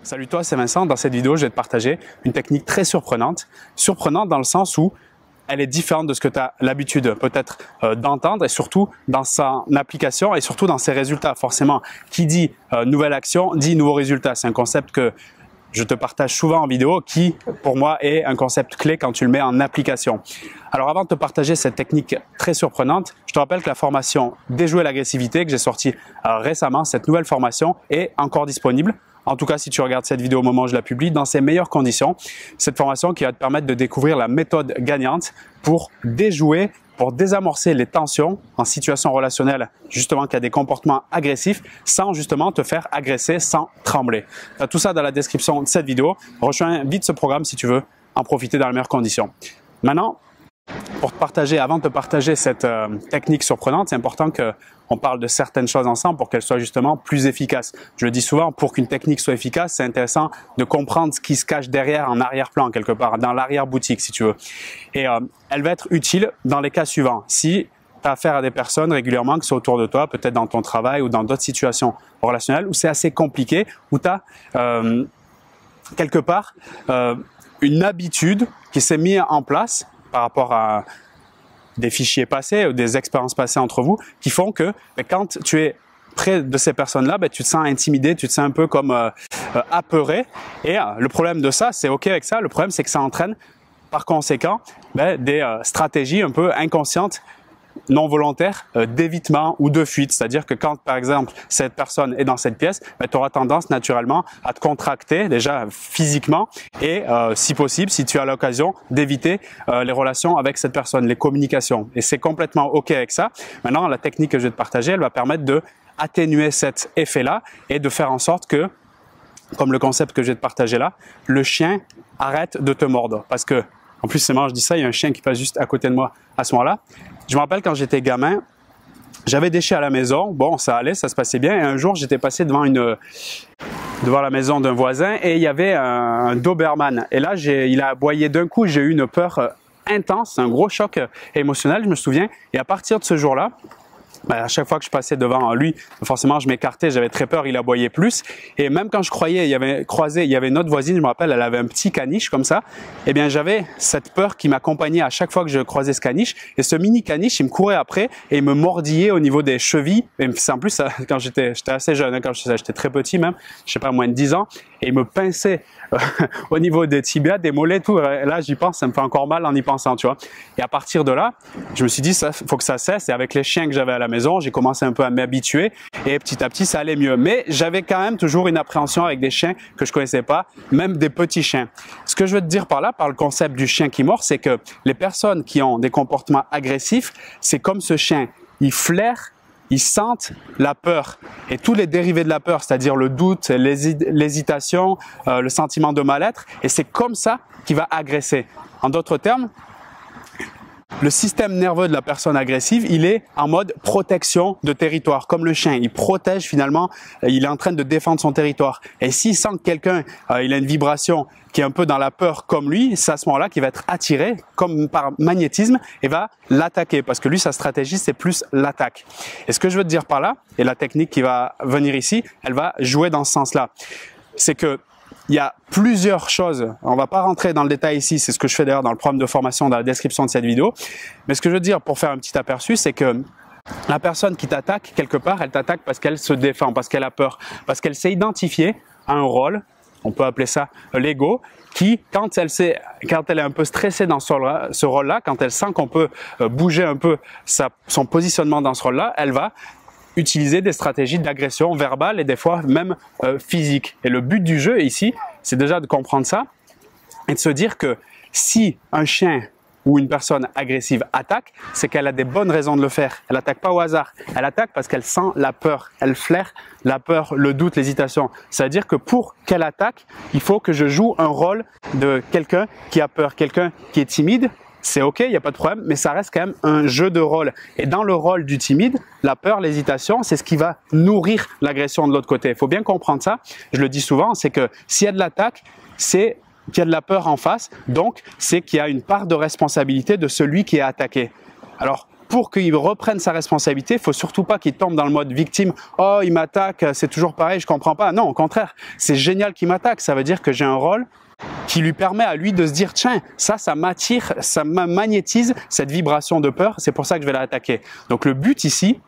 Salut toi, c'est Vincent. Dans cette vidéo, je vais te partager une technique très surprenante. Surprenante dans le sens où elle est différente de ce que tu as l'habitude peut-être d'entendre et surtout dans son application et surtout dans ses résultats. Forcément, qui dit nouvelle action dit nouveau résultat. C'est un concept que je te partage souvent en vidéo qui, pour moi, est un concept clé quand tu le mets en application. Alors avant de te partager cette technique très surprenante, je te rappelle que la formation Déjouer l'agressivité que j'ai sortie récemment, cette nouvelle formation est encore disponible. En tout cas, si tu regardes cette vidéo au moment où je la publie, dans ces meilleures conditions, cette formation qui va te permettre de découvrir la méthode gagnante pour déjouer, pour désamorcer les tensions en situation relationnelle, justement qui a des comportements agressifs, sans justement te faire agresser, sans trembler. Tu as tout ça dans la description de cette vidéo. Rejoins vite ce programme si tu veux en profiter dans les meilleures conditions. Maintenant, pour te partager, avant de te partager cette technique surprenante, c'est important qu'on parle de certaines choses ensemble pour qu'elles soient justement plus efficaces. Je le dis souvent, pour qu'une technique soit efficace, c'est intéressant de comprendre ce qui se cache derrière, en arrière-plan quelque part, dans l'arrière-boutique si tu veux. Et elle va être utile dans les cas suivants. Si tu as affaire à des personnes régulièrement qui sont autour de toi, peut-être dans ton travail ou dans d'autres situations relationnelles où c'est assez compliqué, où tu as quelque part une habitude qui s'est mise en place par rapport à des fichiers passés ou des expériences passées entre vous qui font que quand tu es près de ces personnes-là, tu te sens intimidé, tu te sens un peu comme apeuré. Et le problème de ça, c'est OK avec ça, le problème c'est que ça entraîne par conséquent des stratégies un peu inconscientes, non volontaires d'évitement ou de fuite. C'est-à-dire que quand, par exemple, cette personne est dans cette pièce, tu auras tendance naturellement à te contracter déjà physiquement et si possible, si tu as l'occasion, d'éviter les relations avec cette personne, les communications. Et c'est complètement OK avec ça. Maintenant, la technique que je vais te partager, elle va permettre de atténuer cet effet-là et de faire en sorte que, comme le concept que je vais te partager là, le chien arrête de te mordre. Parce que, en plus, c'est marrant, je dis ça, il y a un chien qui passe juste à côté de moi à ce moment-là. Je me rappelle quand j'étais gamin, j'avais des chiens à la maison. Bon, ça allait, ça se passait bien. Et un jour, j'étais passé devant la maison d'un voisin et il y avait un Doberman. Et là, il a aboyé d'un coup. J'ai eu une peur intense, un gros choc émotionnel, je me souviens. Et à partir de ce jour-là, à chaque fois que je passais devant lui, forcément, je m'écartais, j'avais très peur, il aboyait plus. Et même quand je croyais, il y avait une autre voisine, je me rappelle, elle avait un petit caniche comme ça. Eh bien, j'avais cette peur qui m'accompagnait à chaque fois que je croisais ce caniche. Et ce mini caniche, il me courait après et il me mordillait au niveau des chevilles. Et en plus, quand j'étais assez jeune, quand j'étais très petit même, je sais pas, moins de 10 ans. Et il me pinçait au niveau des tibias, des mollets, tout. Et là, j'y pense, ça me fait encore mal en y pensant, tu vois. Et à partir de là, je me suis dit, ça, faut que ça cesse. Et avec les chiens que j'avais à la maison, j'ai commencé un peu à m'habituer. Et petit à petit, ça allait mieux. Mais j'avais quand même toujours une appréhension avec des chiens que je connaissais pas, même des petits chiens. Ce que je veux te dire par là, par le concept du chien qui mord, c'est que les personnes qui ont des comportements agressifs, c'est comme ce chien. Ils flairent, ils sentent la peur et tous les dérivés de la peur, c'est-à-dire le doute, l'hésitation, le sentiment de mal-être. Et c'est comme ça qu'il va agresser. En d'autres termes, le système nerveux de la personne agressive, il est en mode protection de territoire, comme le chien. Il protège finalement, il est en train de défendre son territoire. Et s'il sent que quelqu'un, il a une vibration qui est un peu dans la peur comme lui, c'est à ce moment-là qu'il va être attiré, comme par magnétisme, et va l'attaquer. Parce que lui, sa stratégie, c'est plus l'attaque. Et ce que je veux te dire par là, et la technique qui va venir ici, elle va jouer dans ce sens-là. C'est que il y a plusieurs choses, on va pas rentrer dans le détail ici, c'est ce que je fais d'ailleurs dans le programme de formation dans la description de cette vidéo, mais ce que je veux dire pour faire un petit aperçu, c'est que la personne qui t'attaque, quelque part, elle t'attaque parce qu'elle se défend, parce qu'elle a peur, parce qu'elle s'est identifiée à un rôle, on peut appeler ça l'ego, qui, quand elle est un peu stressée dans ce rôle-là, quand elle sent qu'on peut bouger un peu son positionnement dans ce rôle-là, elle va utiliser des stratégies d'agression verbale et des fois même physique. Et le but du jeu ici, c'est déjà de comprendre ça et de se dire que si un chien ou une personne agressive attaque, c'est qu'elle a des bonnes raisons de le faire. Elle attaque pas au hasard. Elle attaque parce qu'elle sent la peur. Elle flaire la peur, le doute, l'hésitation. C'est-à-dire que pour qu'elle attaque, il faut que je joue un rôle de quelqu'un qui a peur, quelqu'un qui est timide. C'est OK, il n'y a pas de problème, mais ça reste quand même un jeu de rôle. Et dans le rôle du timide, la peur, l'hésitation, c'est ce qui va nourrir l'agression de l'autre côté. Il faut bien comprendre ça. Je le dis souvent, c'est que s'il y a de l'attaque, c'est qu'il y a de la peur en face. Donc, c'est qu'il y a une part de responsabilité de celui qui est attaqué. Alors, pour qu'il reprenne sa responsabilité, il faut surtout pas qu'il tombe dans le mode victime. Oh, il m'attaque, c'est toujours pareil, je comprends pas. Non, au contraire, c'est génial qu'il m'attaque. Ça veut dire que j'ai un rôle qui lui permet à lui de se dire, tiens, ça m'attire, ça me magnétise, cette vibration de peur, c'est pour ça que je vais l'attaquer. Donc le but ici,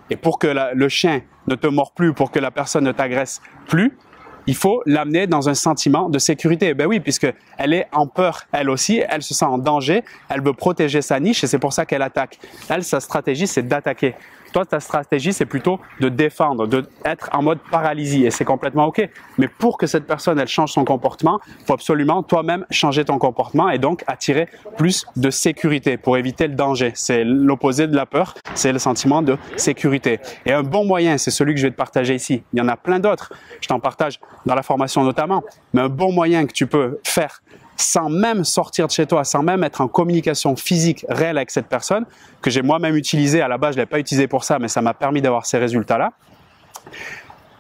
et pour que le chien ne te mord plus, pour que la personne ne t'agresse plus, il faut l'amener dans un sentiment de sécurité. Ben oui, puisque elle est en peur, elle aussi, elle se sent en danger, elle veut protéger sa niche et c'est pour ça qu'elle attaque. Elle, sa stratégie, c'est d'attaquer. Toi, ta stratégie, c'est plutôt de défendre, d'être en mode paralysie et c'est complètement OK. Mais pour que cette personne, elle change son comportement, il faut absolument toi-même changer ton comportement et donc attirer plus de sécurité pour éviter le danger. C'est l'opposé de la peur, c'est le sentiment de sécurité. Et un bon moyen, c'est celui que je vais te partager ici. Il y en a plein d'autres. Je t'en partage dans la formation notamment. Mais un bon moyen que tu peux faire sans même sortir de chez toi, sans même être en communication physique réelle avec cette personne, que j'ai moi-même utilisé, à la base je ne l'ai pas utilisé pour ça, mais ça m'a permis d'avoir ces résultats-là,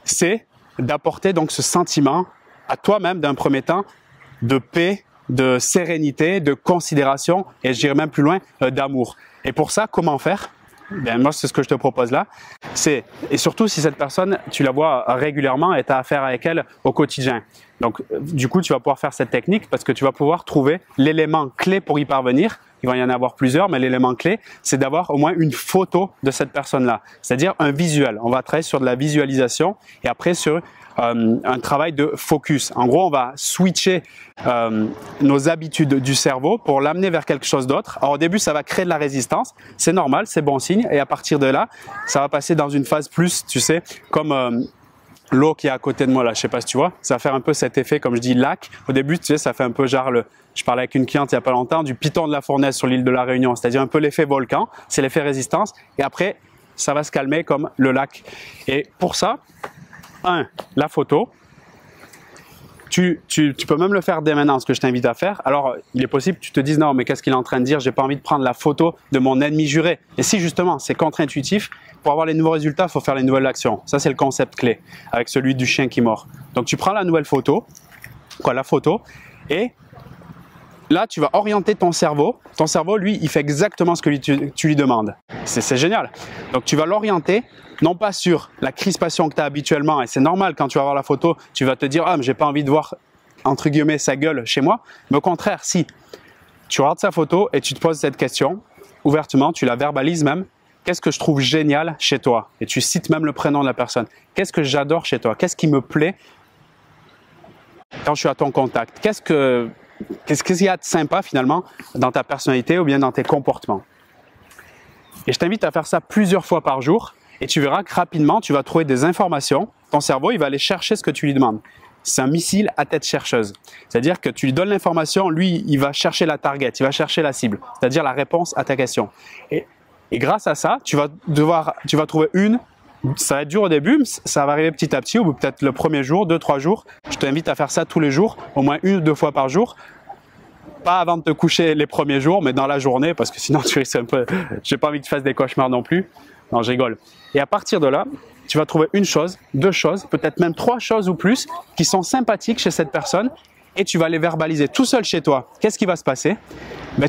c'est d'apporter donc ce sentiment à toi-même d'un premier temps de paix, de sérénité, de considération et je dirais même plus loin, d'amour. Et pour ça, comment faire ? Ben, moi, c'est ce que je te propose là. Et surtout si cette personne, tu la vois régulièrement et tu as affaire avec elle au quotidien. Donc, du coup, tu vas pouvoir faire cette technique parce que tu vas pouvoir trouver l'élément clé pour y parvenir. Il va y en avoir plusieurs, mais l'élément clé, c'est d'avoir au moins une photo de cette personne-là. C'est-à-dire un visuel. On va travailler sur de la visualisation et après sur un travail de focus. En gros, on va switcher nos habitudes du cerveau pour l'amener vers quelque chose d'autre. Alors au début, ça va créer de la résistance. C'est normal, c'est bon signe. Et à partir de là, ça va passer dans une phase plus, tu sais, comme l'eau qui est à côté de moi là. Je sais pas si tu vois. Ça va faire un peu cet effet, comme je dis, lac. Au début, tu sais, ça fait un peu genre je parlais avec une cliente il y a pas longtemps du piton de la fournaise sur l'île de la Réunion. C'est-à-dire un peu l'effet volcan. C'est l'effet résistance. Et après, ça va se calmer comme le lac. Et pour ça, la photo. Tu peux même le faire dès maintenant, ce que je t'invite à faire. Alors, il est possible que tu te dises, non, mais qu'est-ce qu'il est en train de dire? J'ai pas envie de prendre la photo de mon ennemi juré. Et si, justement, c'est contre-intuitif, pour avoir les nouveaux résultats, il faut faire les nouvelles actions. Ça, c'est le concept clé, avec celui du chien qui mord. Donc, tu prends la nouvelle photo, la photo, et là, tu vas orienter ton cerveau. Ton cerveau, lui, il fait exactement ce que tu lui demandes. C'est génial. Donc, tu vas l'orienter, non pas sur la crispation que tu as habituellement, et c'est normal, quand tu vas voir la photo, tu vas te dire « Ah, mais j'ai pas envie de voir, entre guillemets, sa gueule chez moi. » Mais au contraire, si tu regardes sa photo et tu te poses cette question, ouvertement, tu la verbalises même, « Qu'est-ce que je trouve génial chez toi ?» Et tu cites même le prénom de la personne. « Qu'est-ce que j'adore chez toi? Qu'est-ce qui me plaît quand je suis à ton contact? Qu'est-ce qu'il y a de sympa finalement dans ta personnalité ou bien dans tes comportements? » Et je t'invite à faire ça plusieurs fois par jour et tu verras que rapidement, tu vas trouver des informations. Ton cerveau, il va aller chercher ce que tu lui demandes. C'est un missile à tête chercheuse. C'est-à-dire que tu lui donnes l'information, lui, il va chercher la target, il va chercher la cible, c'est-à-dire la réponse à ta question. Et grâce à ça, tu vas trouver ça va être dur au début, ça va arriver petit à petit, ou peut-être le premier jour, 2-3 jours. Je t'invite à faire ça tous les jours, au moins 1 ou 2 fois par jour. Pas avant de te coucher les premiers jours, mais dans la journée, parce que sinon tu risques un peu... J'ai pas envie que tu fasses des cauchemars non plus. Non, je rigole. Et à partir de là, tu vas trouver 1 chose, 2 choses, peut-être même 3 choses ou plus qui sont sympathiques chez cette personne et tu vas les verbaliser tout seul chez toi. Qu'est-ce qui va se passer? Ben,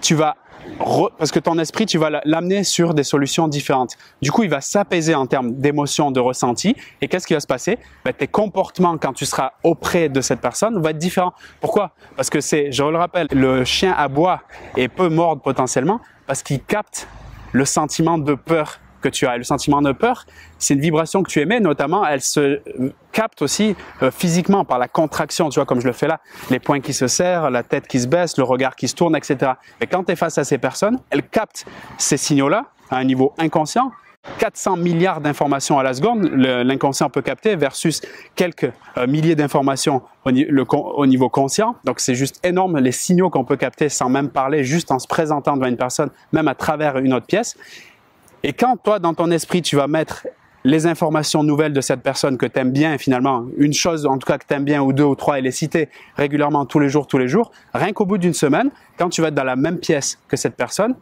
parce que ton esprit, tu vas l'amener sur des solutions différentes. Du coup, il va s'apaiser en termes d'émotions, de ressenti. Et qu'est-ce qui va se passer? Ben, tes comportements, quand tu seras auprès de cette personne, vont être différents. Pourquoi? Parce que je le rappelle, le chien aboie et peut mordre potentiellement parce qu'il capte le sentiment de peur que tu as. Et le sentiment de peur, c'est une vibration que tu émets, notamment, elle se capte aussi physiquement par la contraction, tu vois, comme je le fais là, les poings qui se serrent, la tête qui se baisse, le regard qui se tourne, etc. Et quand tu es face à ces personnes, elles captent ces signaux-là à un niveau inconscient. 400 milliards d'informations à la seconde, l'inconscient peut capter versus quelques milliers d'informations au niveau conscient. Donc c'est juste énorme les signaux qu'on peut capter sans même parler, juste en se présentant devant une personne, même à travers une autre pièce. Et quand toi, dans ton esprit, tu vas mettre les informations nouvelles de cette personne que tu aimes bien, finalement, une chose en tout cas que tu aimes bien, ou 2 ou 3, et les citer régulièrement tous les jours, rien qu'au bout d'une semaine, quand tu vas être dans la même pièce que cette personne,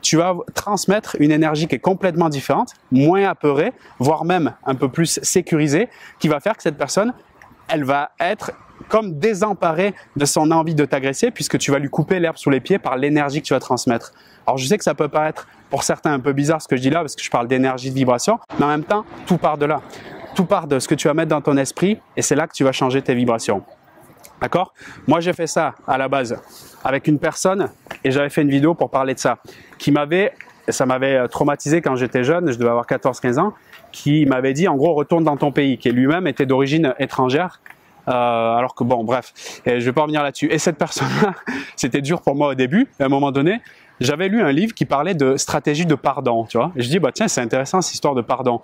tu vas transmettre une énergie qui est complètement différente, moins apeurée, voire même un peu plus sécurisée, qui va faire que cette personne, elle va être comme désemparée de son envie de t'agresser puisque tu vas lui couper l'herbe sous les pieds par l'énergie que tu vas transmettre. Alors je sais que ça peut paraître pour certains un peu bizarre ce que je dis là parce que je parle d'énergie, de vibration, mais en même temps, tout part de là. Tout part de ce que tu vas mettre dans ton esprit et c'est là que tu vas changer tes vibrations. D'accord? Moi, j'ai fait ça à la base avec une personne et j'avais fait une vidéo pour parler de ça ça m'avait traumatisé quand j'étais jeune, je devais avoir 14-15 ans, qui m'avait dit en gros retourne dans ton pays, qui lui-même était d'origine étrangère. Alors que bon, bref, et je vais pas revenir là-dessus. Et cette personne-là, c'était dur pour moi au début. À un moment donné, j'avais lu un livre qui parlait de stratégie de pardon, tu vois. Et je dis bah tiens, c'est intéressant cette histoire de pardon.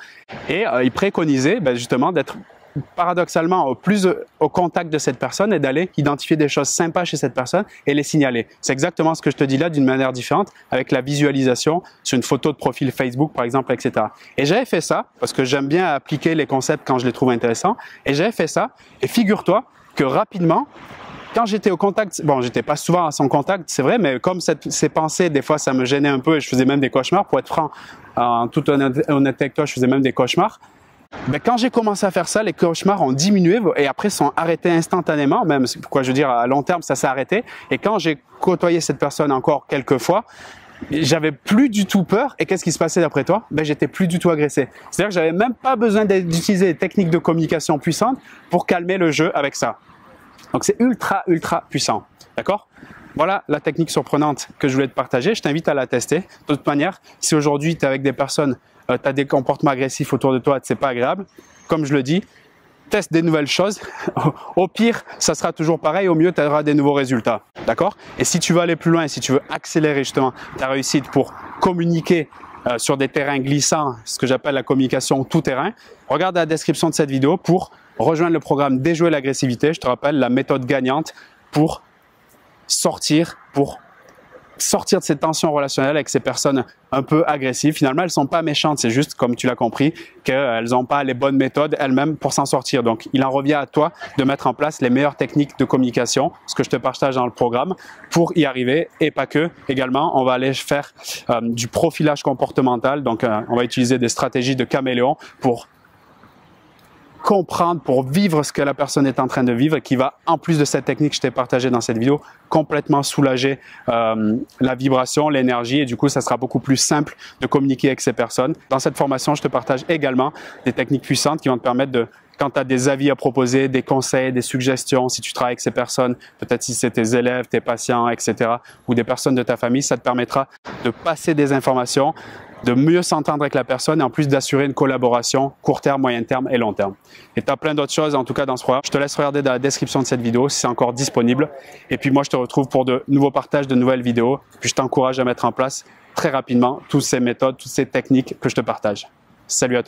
Et il préconisait justement d'être paradoxalement plus au contact de cette personne et d'aller identifier des choses sympas chez cette personne et les signaler. C'est exactement ce que je te dis là d'une manière différente avec la visualisation sur une photo de profil Facebook par exemple, etc. Et j'avais fait ça parce que j'aime bien appliquer les concepts quand je les trouve intéressants et j'avais fait ça et figure-toi que rapidement, quand j'étais au contact, bon, j'étais pas souvent à son contact, c'est vrai, mais comme ces pensées, des fois, ça me gênait un peu et je faisais même des cauchemars, pour être franc, en toute honnêteté avec toi, je faisais même des cauchemars. Mais quand j'ai commencé à faire ça, les cauchemars ont diminué et après sont arrêtés instantanément, même, pourquoi je veux dire, à long terme, ça s'est arrêté. Et quand j'ai côtoyé cette personne encore quelques fois, j'avais plus du tout peur. Et qu'est-ce qui se passait d'après toi? J'étais plus du tout agressé. C'est-à-dire que j'avais même pas besoin d'utiliser des techniques de communication puissantes pour calmer le jeu avec ça. Donc c'est ultra, ultra puissant. D'accord? Voilà la technique surprenante que je voulais te partager. Je t'invite à la tester. De toute manière, si aujourd'hui tu es avec des personnes, tu as des comportements agressifs autour de toi, c'est pas agréable, comme je le dis, teste des nouvelles choses. Au pire, ça sera toujours pareil. Au mieux, tu auras des nouveaux résultats. D'accord? Et si tu veux aller plus loin et si tu veux accélérer justement ta réussite pour communiquer sur des terrains glissants, ce que j'appelle la communication tout terrain, regarde la description de cette vidéo pour rejoindre le programme Déjouer l'agressivité. Je te rappelle la méthode gagnante pour sortir de ces tensions relationnelles avec ces personnes un peu agressives. Finalement, elles sont pas méchantes, c'est juste, comme tu l'as compris, qu'elles n'ont pas les bonnes méthodes elles-mêmes pour s'en sortir. Donc, il en revient à toi de mettre en place les meilleures techniques de communication, ce que je te partage dans le programme, pour y arriver et pas que. Également, on va aller faire du profilage comportemental. Donc, on va utiliser des stratégies de caméléon pour comprendre, pour vivre ce que la personne est en train de vivre et qui va, en plus de cette technique que je t'ai partagée dans cette vidéo, complètement soulager la vibration, l'énergie et du coup, ça sera beaucoup plus simple de communiquer avec ces personnes. Dans cette formation, je te partage également des techniques puissantes qui vont te permettre de, quand tu as des avis à proposer, des conseils, des suggestions, si tu travailles avec ces personnes, peut-être si c'est tes élèves, tes patients, etc., ou des personnes de ta famille, ça te permettra de passer des informations, de mieux s'entendre avec la personne et en plus d'assurer une collaboration court terme, moyen terme et long terme. Et tu as plein d'autres choses en tout cas dans ce programme. Je te laisse regarder dans la description de cette vidéo si c'est encore disponible. Et puis moi je te retrouve pour de nouveaux partages de nouvelles vidéos. Puis je t'encourage à mettre en place très rapidement toutes ces méthodes, toutes ces techniques que je te partage. Salut à toi.